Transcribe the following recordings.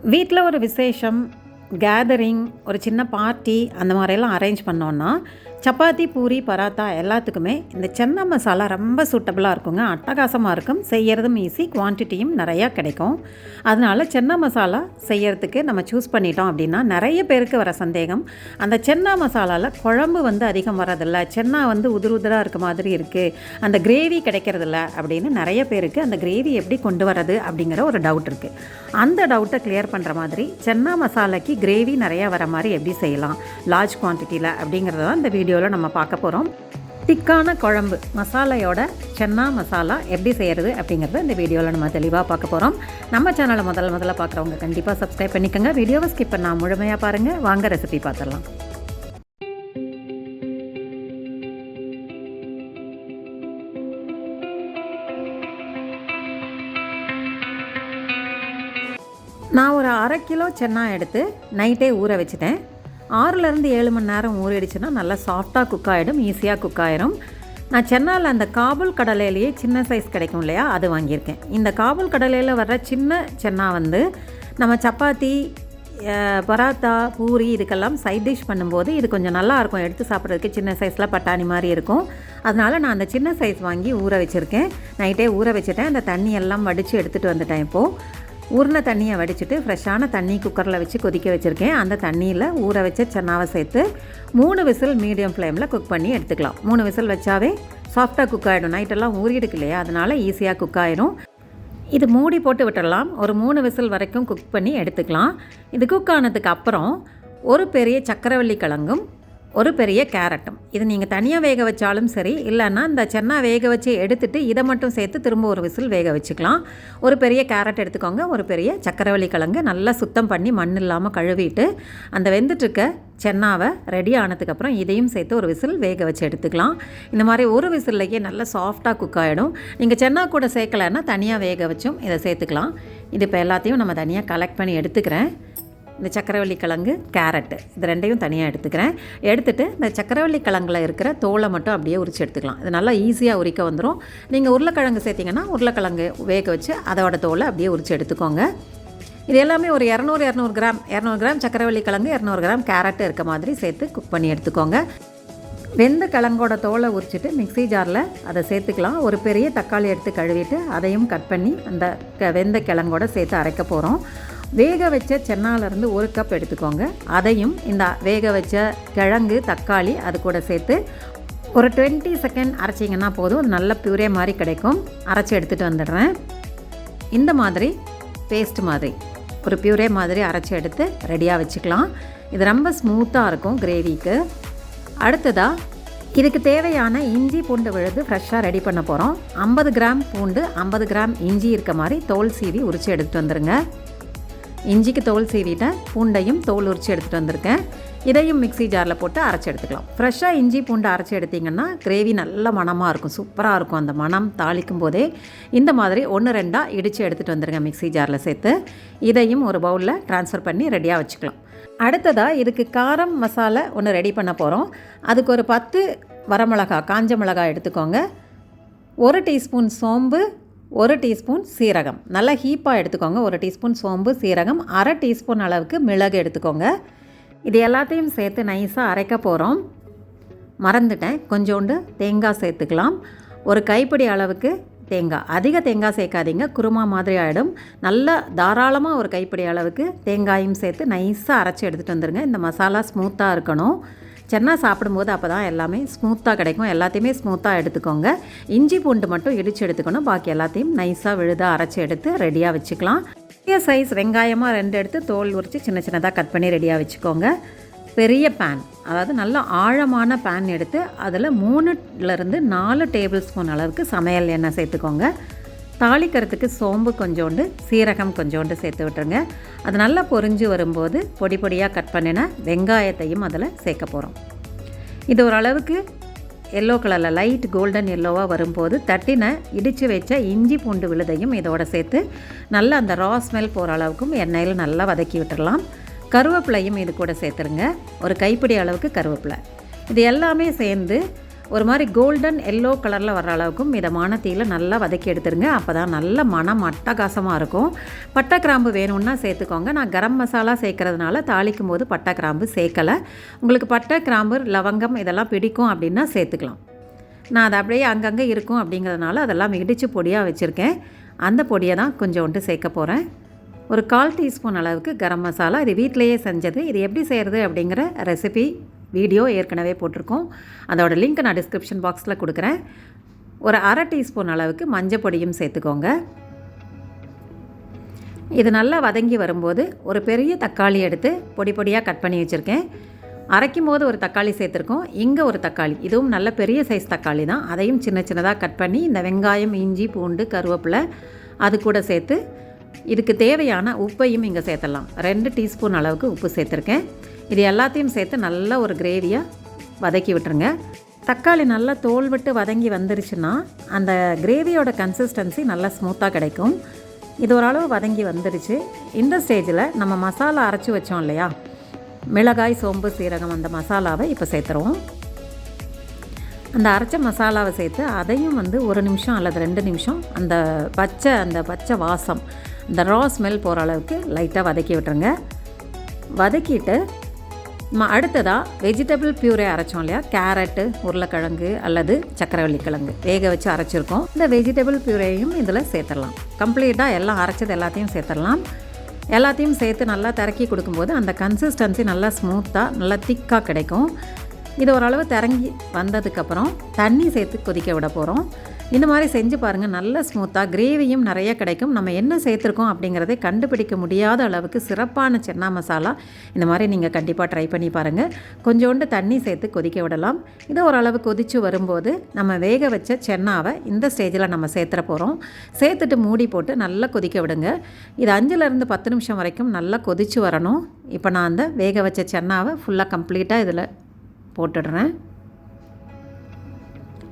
வீட்டில் ஒரு விசேஷம், கேதரிங், ஒரு சின்ன பார்ட்டி அந்த மாதிரியெல்லாம் அரேஞ்ச் பண்ணோன்னா சப்பாத்தி, பூரி, பராத்தா எல்லாத்துக்குமே இந்த சென்னா மசாலா ரொம்ப சூட்டபுளாக இருக்குங்க. அட்டகாசமாக இருக்கும். செய்கிறதும் ஈஸி, குவான்டிட்டியும் நிறையா கிடைக்கும். அதனால் சென்னா மசாலா செய்கிறதுக்கு நம்ம சூஸ் பண்ணிட்டோம் அப்படின்னா நிறைய பேருக்கு வர சந்தேகம், அந்த சென்னா மசாலாவில் குழம்பு அதிகம் வரதில்லை, சென்னா உதிர் உதிராக இருக்க மாதிரி இருக்குது, அந்த கிரேவி கிடைக்கிறதில்ல அப்படின்னு நிறைய பேருக்கு அந்த கிரேவி எப்படி கொண்டு வரது அப்படிங்கிற ஒரு டவுட் இருக்குது. அந்த டவுட்டை கிளியர் பண்ணுற மாதிரி சென்னா மசாலாக்கு கிரேவி நிறையா வர மாதிரி எப்படி செய்யலாம் லார்ஜ் குவான்டிட்டியில் அப்படிங்கிறத தான் இந்த வீடியோவில் நம்ம பார்க்க போகிறோம். திக்கான குழம்பு மசாலையோட சென்னா மசாலா எப்படி செய்கிறது அப்படிங்கிறத இந்த வீடியோவில் நம்ம தெளிவாக பார்க்க போகிறோம். நம்ம சேனலை முதல்ல பார்க்குறவங்க கண்டிப்பாக சப்ஸ்கிரைப் பண்ணிக்கோங்க. வீடியோவை ஸ்கிப் பண்ணால் முழுமையாக பாருங்கள். வாங்க ரெசிபி பார்த்துடலாம். நான் ஒரு 1/2 கிலோ சென்னா எடுத்து நைட்டே ஊற வச்சுட்டேன். 6-7 மணி நேரம் ஊறிடுச்சுன்னா நல்லா சாஃப்டாக குக் ஆகிடும், ஈஸியாக குக் ஆகிடும். நான் சென்னாவில் அந்த காபூல் கடலையிலேயே சின்ன சைஸ் கிடைக்கும் இல்லையா, அது வாங்கியிருக்கேன். இந்த காபூல் கடலையில் வர்ற சின்ன சென்னா நம்ம சப்பாத்தி, பராத்தா, பூரி இதுக்கெல்லாம் சைட் டிஷ் பண்ணும்போது இது கொஞ்சம் நல்லாயிருக்கும். எடுத்து சாப்பிட்றதுக்கு சின்ன சைஸில் பட்டாணி மாதிரி இருக்கும். அதனால் நான் அந்த சின்ன சைஸ் வாங்கி ஊற வச்சுருக்கேன். நைட்டே ஊற வச்சுட்டேன். அந்த தண்ணி எல்லாம் வடித்து எடுத்துகிட்டு வந்துட்டேன். இப்போது ஊறின தண்ணியை வடிச்சிட்டு ஃப்ரெஷ்ஷான தண்ணி குக்கரில் வச்சு கொதிக்க வச்சுருக்கேன். அந்த தண்ணியில் ஊற வச்ச சென்னாவை சேர்த்து 3 விசில் மீடியம் ஃப்ளேமில் குக் பண்ணி எடுத்துக்கலாம். 3 விசில் வச்சாவே சாஃப்டாக குக் ஆகிடும். நைட்டெல்லாம் ஊறிடுக்கு இல்லையா, அதனால் ஈஸியாக குக் ஆகிடும். இது மூடி போட்டு விட்டுடலாம். ஒரு 3 விசில் வரைக்கும் குக் பண்ணி எடுத்துக்கலாம். இது குக் ஆனதுக்கு அப்புறம் ஒரு பெரிய சக்கரவள்ளி கிழங்கும் ஒரு பெரிய கேரட்டும், இது நீங்கள் தனியாக வேக வச்சாலும் சரி, இல்லைன்னா இந்த சென்னா வேக வச்சு எடுத்துகிட்டு இதை மட்டும் சேர்த்து திரும்ப ஒரு விசில் வேக வச்சுக்கலாம். ஒரு பெரிய கேரட் எடுத்துக்கோங்க. ஒரு பெரிய சக்கரவள்ளி கிழங்கு நல்லா சுத்தம் பண்ணி மண் இல்லாமல் கழுவிட்டு அந்த வெந்துட்டுருக்க சென்னாவை ரெடி ஆனதுக்கப்புறம் இதையும் சேர்த்து ஒரு விசில் வேக வச்சு எடுத்துக்கலாம். இந்த மாதிரி ஒரு விசில்லையே நல்லா சாஃப்டாக குக் ஆகிடும். நீங்கள் சென்னா கூட சேர்க்கலைன்னா தனியாக வேக வச்சும் இதை சேர்த்துக்கலாம். இது இப்போ எல்லாத்தையும் நம்ம தனியாக கலெக்ட் பண்ணி எடுத்துக்கிறேன். இந்த சக்கரவள்ளி கிழங்கு, கேரட்டு இது ரெண்டையும் தனியாக எடுத்துக்கிறேன். எடுத்துகிட்டு இந்த சக்கரவள்ளி கிழங்கில் இருக்கிற தோலை மட்டும் அப்படியே உரித்து எடுத்துக்கலாம். இது நல்லா ஈஸியாக உரிக்க வந்துடும். நீங்கள் உருளைக்கிழங்கு சேர்த்திங்கன்னா உருளைக்கிழங்கு வேக வச்சு அதோட தோலை அப்படியே உரித்து எடுத்துக்கோங்க. இது எல்லாமே ஒரு 200 கிராம் சக்கரவள்ளி கிழங்கு, 200 கிராம் கேரட்டு இருக்க மாதிரி சேர்த்து குக் பண்ணி எடுத்துக்கோங்க. வெந்த கிழங்கோட தோலை உரிச்சிட்டு மிக்ஸி ஜாரில் அதை சேர்த்துக்கலாம். ஒரு பெரிய தக்காளி எடுத்து கழுவிட்டு அதையும் கட் பண்ணி அந்த வெந்த கிழங்கோட சேர்த்து அரைக்க போகிறோம். வேக வச்ச சென்னாலேருந்து 1 கப் எடுத்துக்கோங்க. அதையும் இந்த வேக வச்ச கிழங்கு, தக்காளி அது கூட சேர்த்து ஒரு 20 செகண்ட் அரைச்சிங்கன்னா போதும். அது நல்ல பியூரே மாதிரி கிடைக்கும். அரைச்சி எடுத்துகிட்டு வந்துடுறேன். இந்த மாதிரி பேஸ்ட் மாதிரி ஒரு பியூரே மாதிரி அரைச்சி எடுத்து ரெடியாக வச்சுக்கலாம். இது ரொம்ப ஸ்மூத்தாக இருக்கும் கிரேவிக்கு. அடுத்ததாக இதுக்கு தேவையான இஞ்சி பூண்டு விழுது ஃப்ரெஷ்ஷாக ரெடி பண்ண போகிறோம். 50 கிராம் பூண்டு, 50 கிராம் இஞ்சி இருக்க மாதிரி தோல் சீவி உரித்து எடுத்துகிட்டு வந்துடுங்க. இஞ்சிக்கு தோல் சீவிட்டேன், பூண்டையும் தோல் உரித்து எடுத்துகிட்டு வந்திருக்கேன். இதையும் மிக்ஸி ஜாரில் போட்டு அரைச்சி எடுத்துக்கலாம். ஃப்ரெஷ்ஷாக இஞ்சி பூண்டு அரைச்சி எடுத்திங்கன்னா கிரேவி நல்ல மணமாக இருக்கும், சூப்பராக இருக்கும். அந்த மணம் தாளிக்கும் போதே இந்த மாதிரி 1-2 இடித்து எடுத்துகிட்டு வந்துடுங்க மிக்ஸி ஜாரில் சேர்த்து. இதையும் ஒரு பவுலில் ட்ரான்ஸ்ஃபர் பண்ணி ரெடியாக வச்சுக்கலாம். அடுத்ததாக இதுக்கு காரம் மசாலா ஒன்று ரெடி பண்ண போகிறோம். அதுக்கு ஒரு 10 வரமிளகா, காஞ்ச மிளகா எடுத்துக்கோங்க. 1 டீஸ்பூன் சோம்பு, 1 டீஸ்பூன் சீரகம், நல்லா ஹீப்பாக எடுத்துக்கோங்க. 1 டீஸ்பூன் சோம்பு, சீரகம், 1/2 டீஸ்பூன் அளவுக்கு மிளகு எடுத்துக்கோங்க. இது எல்லாத்தையும் சேர்த்து நைஸாக அரைக்க போகிறோம். மறந்துட்டேன், கொஞ்சோண்டு தேங்காய் சேர்த்துக்கலாம். ஒரு கைப்பிடி அளவுக்கு தேங்காய், அதிக தேங்காய் சேர்க்காதீங்க, குருமா மாதிரி ஆகிடும். நல்லா தாராளமாக ஒரு கைப்பிடி அளவுக்கு தேங்காயும் சேர்த்து நைஸாக அரைச்சி எடுத்துகிட்டு வந்துடுங்க. இந்த மசாலா ஸ்மூத்தாக இருக்கணும். சென்னா சாப்பிடும்போது அப்போ தான் எல்லாமே ஸ்மூத்தாக கிடைக்கும். எல்லாத்தையுமே ஸ்மூத்தாக எடுத்துக்கோங்க. இஞ்சி பூண்டு மட்டும் இடித்து எடுத்துக்கணும். பாக்கி எல்லாத்தையும் நைஸாக விழுதாக அரைச்சி எடுத்து ரெடியாக வச்சுக்கலாம். பெரிய சைஸ் வெங்காயமாக 2 எடுத்து தோல் உரித்து சின்னதாக கட் பண்ணி ரெடியாக வச்சுக்கோங்க. பெரிய பேன், அதாவது நல்ல ஆழமான பேன் எடுத்து அதில் 3-4 டேபிள் ஸ்பூன் அளவுக்கு சமையல் எண்ணெய் சேர்த்துக்கோங்க. தாளிக்கிறதுக்கு சோம்பு கொஞ்சோண்டு, சீரகம் கொஞ்சோண்டு சேர்த்து விட்டுருங்க. அது நல்லா பொரிஞ்சு வரும்போது பொடி பொடியாக கட் பண்ணின வெங்காயத்தையும் அதில் சேர்க்க போகிறோம். இது ஓரளவுக்கு எல்லோ கலரில் லைட் கோல்டன் எல்லோவாக வரும்போது தட்டின இடித்து வச்ச இஞ்சி பூண்டு விழுதையும் இதோட சேர்த்து நல்லா அந்த ரா ஸ்மெல் போகிற அளவுக்கும் எண்ணெயில் நல்லா வதக்கி விட்டுடலாம். கருவேப்பிலையும் இது கூட சேர்த்துருங்க. ஒரு கைப்பிடி அளவுக்கு கருவேப்பிலை. இது எல்லாமே சேர்ந்து ஒரு மாதிரி கோல்டன் எல்லோ கலரில் வர்ற அளவுக்கும் மிதமான தீயில் நல்லா வதக்கி எடுத்துருங்க. அப்போ தான் நல்ல மனம் அட்டகாசமாக இருக்கும். பட்டை கிராம்பு வேணும்னா சேர்த்துக்கோங்க. நான் கரம் மசாலா சேர்க்கறதுனால தாளிக்கும் போது பட்டை கிராம்பு சேர்க்கலை. உங்களுக்கு பட்டை கிராம்பு லவங்கம் இதெல்லாம் பிடிக்கும் அப்படின்னா சேர்த்துக்கலாம். நான் அதை அப்படியே அங்கங்கே இருக்கும் அப்படிங்கிறதுனால அதெல்லாம் இடித்து பொடியாக வச்சுருக்கேன். அந்த பொடியை தான் கொஞ்சோண்டு சேர்க்க போகிறேன். ஒரு 1/4 டீஸ்பூன் அளவுக்கு கரம் மசாலா. இது வீட்டிலையே செஞ்சது. இது எப்படி செய்கிறது அப்படிங்கிற ரெசிபி வீடியோ ஏற்கனவே போட்டிருக்கோம். அதோட லிங்க் நான் டிஸ்கிரிப்ஷன் பாக்ஸில் கொடுக்குறேன். ஒரு 1/2 டீஸ்பூன் அளவுக்கு மஞ்சள் பொடியும் சேர்த்துக்கோங்க. இது நல்லா வதங்கி வரும்போது ஒரு பெரிய தக்காளி எடுத்து பொடி பொடியாக கட் பண்ணி வச்சுருக்கேன். அரைக்கும் போது ஒரு தக்காளி சேர்த்துருக்கோம். இங்கே ஒரு தக்காளி, இதுவும் நல்ல பெரிய சைஸ் தக்காளி தான். அதையும் சின்ன சின்னதாக கட் பண்ணி இந்த வெங்காயம், இஞ்சி, பூண்டு, கருவேப்பிலை அது கூட சேர்த்து இதுக்கு தேவையான உப்பையும் இங்கே சேர்த்துடலாம். 2 டீஸ்பூன் அளவுக்கு உப்பு சேர்த்துருக்கேன். இது எல்லாத்தையும் சேர்த்து நல்லா ஒரு கிரேவியாக வதக்கி விட்டுருங்க. தக்காளி நல்லா தோல் விட்டு வதங்கி வந்துருச்சுன்னா அந்த கிரேவியோட கன்சிஸ்டன்சி நல்லா ஸ்மூத்தாக கிடைக்கும். இது ஓரளவு வதங்கி வந்துருச்சு. இந்த ஸ்டேஜில் நம்ம மசாலா அரைச்சி வச்சோம் இல்லையா, மிளகாய், சோம்பு, சீரகம், அந்த மசாலாவை இப்போ சேர்த்துருவோம். அந்த அரைச்ச மசாலாவை சேர்த்து அதையும் 1 நிமிஷம் அல்லது 2 நிமிஷம் அந்த பச்சை வாசம், இந்த ரா ஸ்மெல் போகிற அளவுக்கு லைட்டாக வதக்கி விட்டுருங்க. வதக்கிட்டு அடுத்ததாக வெஜிடபிள் பியூரே அரைச்சோம் இல்லையா, கேரட்டு, உருளைக்கிழங்கு அல்லது சக்கரவள்ளி கிழங்கு வேக வச்சு அரைச்சிருக்கோம். இந்த வெஜிடபிள் பியூரேயும் இதில் சேர்த்துடலாம். கம்ப்ளீட்டாக எல்லாம் அரைச்சது எல்லாத்தையும் சேர்த்துடலாம். எல்லாத்தையும் சேர்த்து நல்லா திறக்கி கொடுக்கும்போது அந்த கன்சிஸ்டன்சி நல்லா ஸ்மூத்தாக நல்லா திக்காக கிடைக்கும். இது ஓரளவு திறங்கி வந்ததுக்கப்புறம் தண்ணி சேர்த்து கொதிக்க விட போகிறோம். இந்த மாதிரி செஞ்சு பாருங்கள். நல்ல ஸ்மூத்தாக கிரேவியும் நிறைய கிடைக்கும். நம்ம என்ன சேர்த்துருக்கோம் அப்படிங்கிறதை கண்டுபிடிக்க முடியாத அளவுக்கு சிறப்பான சென்னா மசாலா. இந்த மாதிரி நீங்கள் கண்டிப்பாக ட்ரை பண்ணி பாருங்கள். கொஞ்சோண்டு தண்ணி சேர்த்து கொதிக்க விடலாம். இது ஓரளவு கொதித்து வரும்போது நம்ம வேக வச்ச சென்னாவை இந்த ஸ்டேஜில் நம்ம சேர்த்துற போகிறோம். சேர்த்துட்டு மூடி போட்டு நல்லா கொதிக்க விடுங்க. இது 5லேருந்து 10 நிமிஷம் வரைக்கும் நல்லா கொதித்து வரணும். இப்போ நான் அந்த வேக வச்ச சென்னாவை ஃபுல்லாக கம்ப்ளீட்டாக இதில் போட்டுடுறேன்.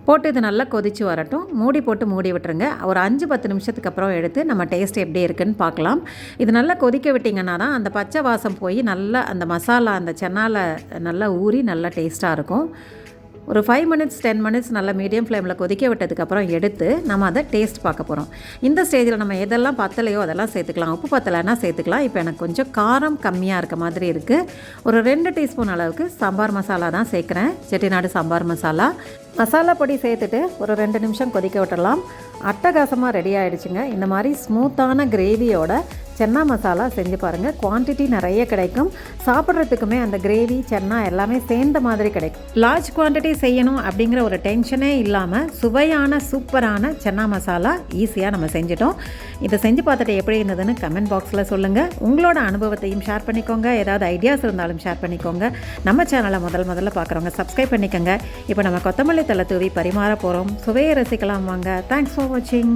போட்டு இது நல்லா கொதித்து வரட்டும். மூடி போட்டு மூடி விட்டுருங்க. ஒரு 5-10 நிமிஷத்துக்கு அப்புறம் எடுத்து நம்ம டேஸ்ட் எப்படி இருக்குன்னு பார்க்கலாம். இது நல்லா கொதிக்க விட்டிங்கன்னா தான் அந்த பச்சை வாசம் போய் நல்லா அந்த மசாலா அந்த சென்னால நல்லா ஊறி நல்லா டேஸ்ட்டாக இருக்கும். ஒரு 5 மினிட்ஸ் 10 மினிட்ஸ் நல்லா மீடியம் ஃப்ளேமில் கொதிக்க விட்டதுக்கப்புறம் எடுத்து நம்ம அதை டேஸ்ட் பார்க்க போகிறோம். இந்த ஸ்டேஜில் நம்ம எதெல்லாம் பத்தலையோ அதெல்லாம் சேர்த்துக்கலாம். உப்பு பத்தலைன்னா சேர்த்துக்கலாம். இப்போ எனக்கு கொஞ்சம் காரம் கம்மியாக இருக்க மாதிரி இருக்குது. ஒரு 2 டீஸ்பூன் அளவுக்கு சாம்பார் மசாலா தான் சேர்க்குறேன். செட்டிநாடு சாம்பார் மசாலா. மசாலா பொடி சேர்த்துட்டு ஒரு 2 நிமிஷம் கொதிக்க விட்டுடலாம். அட்டகாசமாக ரெடி ஆகிடுச்சுங்க. இந்த மாதிரி ஸ்மூத்தான கிரேவியோட சென்னா மசாலா செஞ்சு பாருங்கள். குவான்டிட்டி நிறைய கிடைக்கும். சாப்பிட்றதுக்குமே அந்த கிரேவி, சென்னா எல்லாமே சேர்ந்த மாதிரி கிடைக்கும். லார்ஜ் குவான்டிட்டி செய்யணும் அப்படிங்கிற ஒரு டென்ஷனே இல்லாமல் சுவையான சூப்பரான சென்னா மசாலா ஈஸியாக நம்ம செஞ்சிட்டோம். இதை செஞ்சு பார்த்துட்டு எப்படி இருந்ததுன்னு கமெண்ட் பாக்ஸில் சொல்லுங்கள். உங்களோட அனுபவத்தையும் ஷேர் பண்ணிக்கோங்க. ஏதாவது ஐடியாஸ் இருந்தாலும் ஷேர் பண்ணிக்கோங்க. நம்ம சேனலை முதல்ல பார்க்குறவங்க சப்ஸ்கிரைப் பண்ணிக்கோங்க. இப்போ நம்ம கொத்தமல்லி தழை தூவி பரிமாற போகிறோம். சுவையை ரசிக்கலாம் வாங்க. தேங்க்ஸ் ஃபார் வாட்சிங்.